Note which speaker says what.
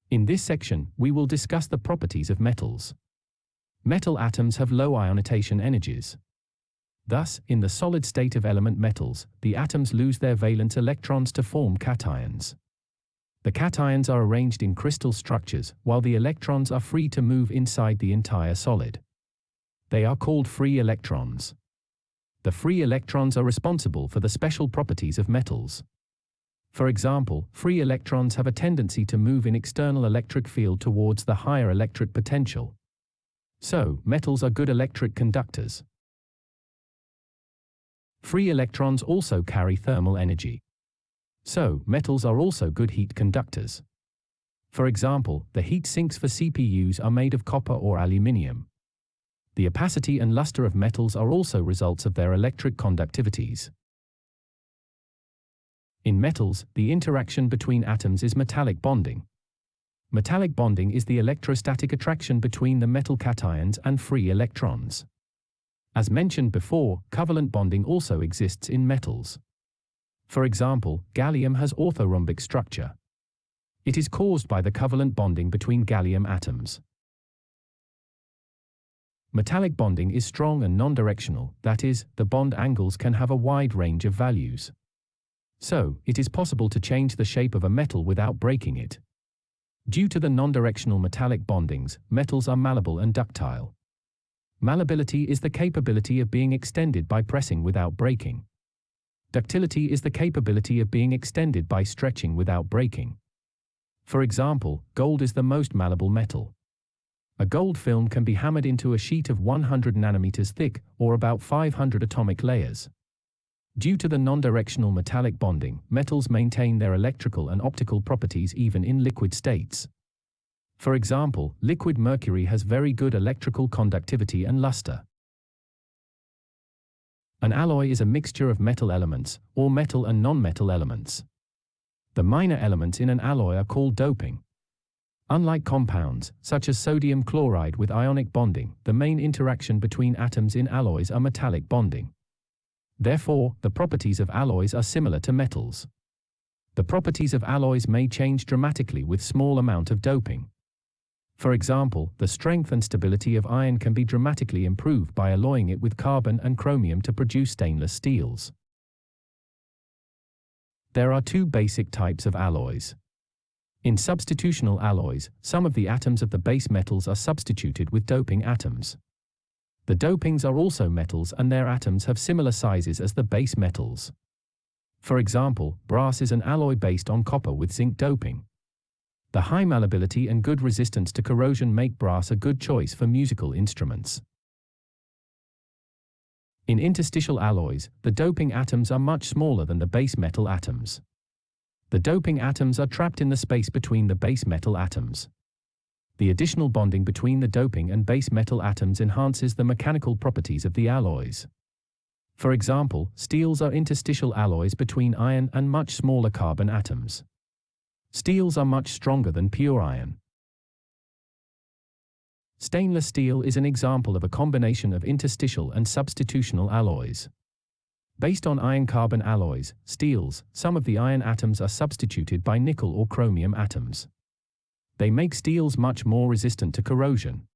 Speaker 1: In this section, we will discuss the properties of metals. Metal atoms have low ionization energies. Thus, in the solid state of element metals, the atoms lose their valence electrons to form cations. The cations are arranged in crystal structures, while the electrons are free to move inside the entire solid. They are called free electrons. The free electrons are responsible for the special properties of metals. For example, free electrons have a tendency to move in external electric field towards the higher electric potential. So, metals are good electric conductors. Free electrons also carry thermal energy. So, metals are also good heat conductors. For example, the heat sinks for CPUs are made of copper or aluminium. The opacity and luster of metals are also results of their electric conductivities. In metals, the interaction between atoms is metallic bonding. Metallic bonding is the electrostatic attraction between the metal cations and free electrons. As mentioned before, covalent bonding also exists in metals. For example, gallium has orthorhombic structure. It is caused by the covalent bonding between gallium atoms. Metallic bonding is strong and non-directional, that is, the bond angles can have a wide range of values. So, it is possible to change the shape of a metal without breaking it. Due to the non-directional metallic bondings, metals are malleable and ductile. Malleability is the capability of being extended by pressing without breaking. Ductility is the capability of being extended by stretching without breaking. For example, gold is the most malleable metal. A gold film can be hammered into a sheet of 100 nanometers thick, or about 500 atomic layers. Due to the non-directional metallic bonding, metals maintain their electrical and optical properties even in liquid states. For example, liquid mercury has very good electrical conductivity and luster. An alloy is a mixture of metal elements, or metal and non-metal elements. The minor elements in an alloy are called doping. Unlike compounds, such as sodium chloride with ionic bonding, the main interaction between atoms in alloys are metallic bonding. Therefore, the properties of alloys are similar to metals. The properties of alloys may change dramatically with small amount of doping. For example, the strength and stability of iron can be dramatically improved by alloying it with carbon and chromium to produce stainless steels. There are two basic types of alloys. In substitutional alloys, some of the atoms of the base metals are substituted with doping atoms. The dopings are also metals and their atoms have similar sizes as the base metals. For example, brass is an alloy based on copper with zinc doping. The high malleability and good resistance to corrosion make brass a good choice for musical instruments. In interstitial alloys, the doping atoms are much smaller than the base metal atoms. The doping atoms are trapped in the space between the base metal atoms. The additional bonding between the doping and base metal atoms enhances the mechanical properties of the alloys. For example, steels are interstitial alloys between iron and much smaller carbon atoms. Steels are much stronger than pure iron. Stainless steel is an example of a combination of interstitial and substitutional alloys. Based on iron-carbon alloys, steels, some of the iron atoms are substituted by nickel or chromium atoms. They make steels much more resistant to corrosion.